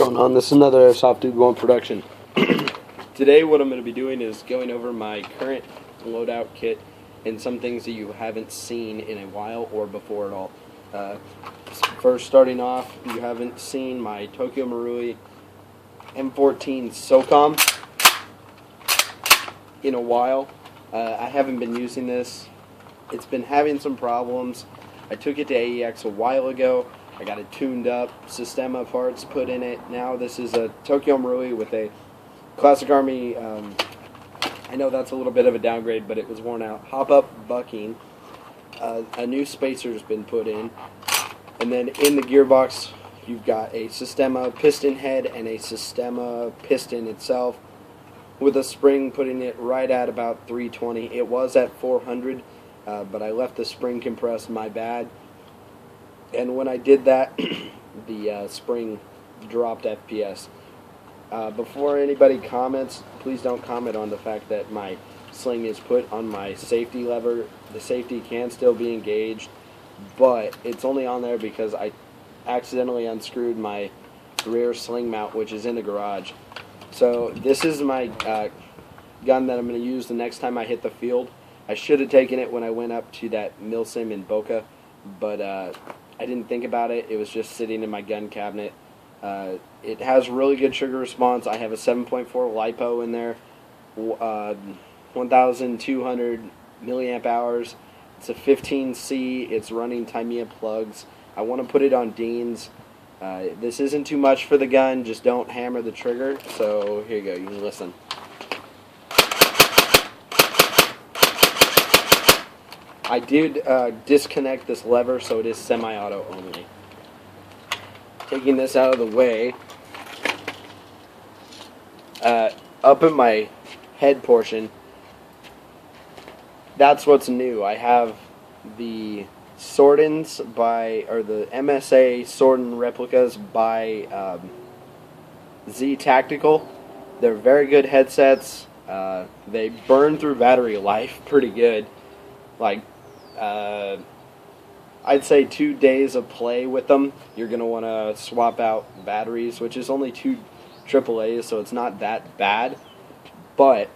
going on? This is another Airsoft dude going production. Today what I'm going to be doing is going over my current loadout kit and some things that you haven't seen in a while or before at all. First, starting off, you haven't seen my Tokyo Marui M14 SOCOM in a while. I haven't been using this. It's been having some problems. I took it to AEX a while ago. I got it tuned up, Sistema parts put in it. Now this is a Tokyo Marui with a Classic Army, I know that's a little bit of a downgrade, but it was worn out. Hop-up bucking. A new spacer's been put in. And then in the gearbox, you've got a Sistema piston head and a Sistema piston itself with a spring putting it right at about 320. It was at 400, but I left the spring compressed, my bad. And when I did that, the spring dropped FPS. Before anybody comments, please don't comment on the fact that my sling is put on my safety lever. The safety can still be engaged, but it's only on there because I accidentally unscrewed my rear sling mount, which is in the garage. So this is my gun that I'm going to use the next time I hit the field. I should have taken it when I went up to that Milsim in Boca, but I didn't think about it. It was just sitting in my gun cabinet. It has really good trigger response. I have a 7.4 LiPo in there, 1,200 milliamp hours. It's a 15C. It's running Tamiya plugs. I want to put it on Dean's. This isn't too much for the gun. Just don't hammer the trigger. So here you go. You can listen. I did disconnect this lever, so it is semi-auto only. Taking this out of the way, up in my head portion, that's what's new. I have the Sordins or the MSA Sordin replicas by Z Tactical. They're very good headsets. They burn through battery life pretty good. Like, I'd say 2 days of play with them, you're going to want to swap out batteries, which is only 2 AAAs, so it's not that bad, but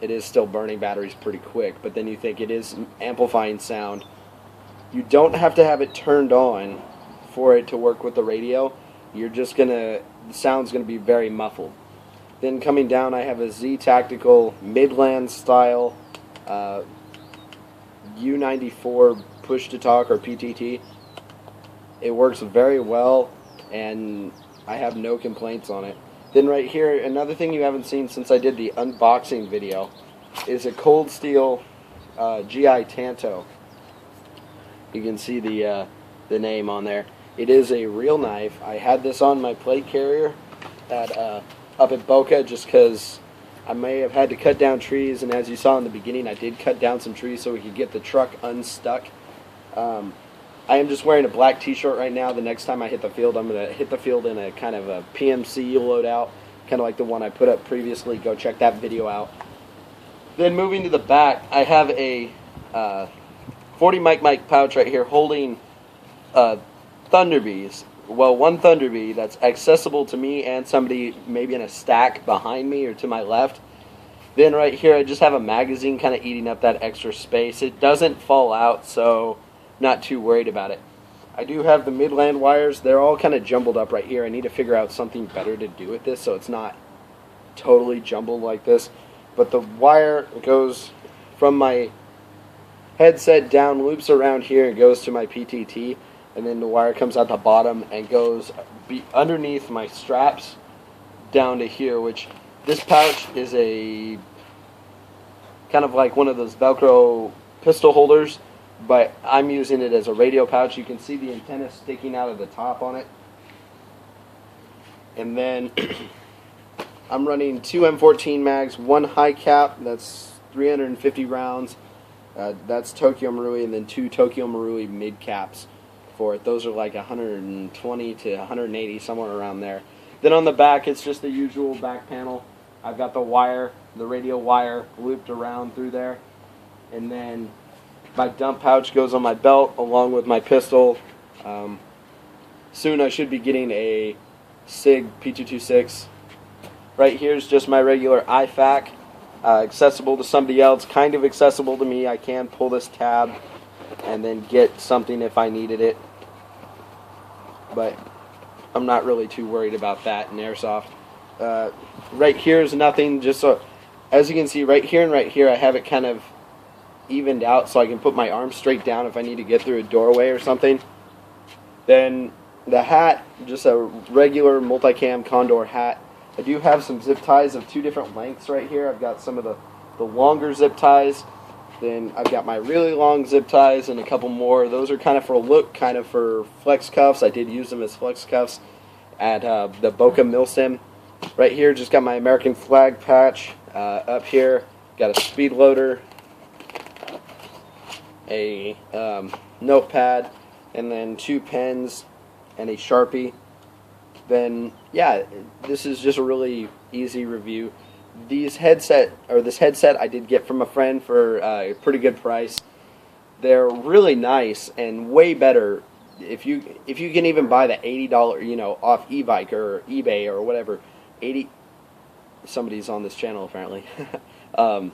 it is still burning batteries pretty quick. But then you think it is amplifying sound. You don't have to have it turned on for it to work with the radio. You're just going to, the sound's going to be very muffled. Then coming down, I have a Z Tactical Midland style U94 push to talk, or PTT. It works very well, and I have no complaints on it. Then right here, another thing you haven't seen since I did the unboxing video is a Cold Steel GI Tanto. You can see the name on there. It is a real knife. I had this on my plate carrier at up at Boca just because I may have had to cut down trees, and as you saw in the beginning, I did cut down some trees so we could get the truck unstuck. I am just wearing a black t-shirt right now. The next time I hit the field, I'm going to hit the field in a kind of a PMC loadout, kind of like the one I put up previously. Go check that video out. Then moving to the back, I have a 40 mic pouch right here holding Thunderbees. Well, one Thunderbee that's accessible to me and somebody maybe in a stack behind me or to my left. Then right here I just have a magazine kind of eating up that extra space. It doesn't fall out, so not too worried about it. I do have the Midland wires. They're all kind of jumbled up right here. I need to figure out something better to do with this so it's not totally jumbled like this. But the wire goes from my headset down, loops around here, and goes to my PTT. And then the wire comes out the bottom and goes underneath my straps down to here, which this pouch is a kind of like one of those Velcro pistol holders, but I'm using it as a radio pouch. You can see the antenna sticking out of the top on it. And then I'm running 2 M14 mags, 1 high cap, that's 350 rounds. That's Tokyo Marui, and then 2 Tokyo Marui mid caps for it. Those are like 120 to 180, somewhere around there. Then on the back, it's just the usual back panel. I've got the wire, the radio wire, looped around through there. And then my dump pouch goes on my belt along with my pistol. Soon I should be getting a SIG P226. Right here is just my regular IFAK, accessible to somebody else, kind of accessible to me. I can pull this tab and then get something if I needed it, but I'm not really too worried about that in Airsoft. Right here is nothing, just so, as you can see right here and right here, I have it kind of evened out so I can put my arm straight down if I need to get through a doorway or something. Then the hat, just a regular multicam condor hat. I do have some zip ties of 2 different lengths right here. I've got some of the longer zip ties. Then I've got my really long zip ties and a couple more. Those are kind of for a look, kind of for flex cuffs. I did use them as flex cuffs at the Boca Milsim. Right here, just got my American flag patch. Up here, got a speed loader, a notepad, and then 2 pens and a Sharpie. Then yeah, this is just a really easy review. This headset I did get from a friend for a pretty good price. They're really nice and way better if you can even buy the $80, off eBike or eBay or whatever. Somebody's on this channel apparently. $80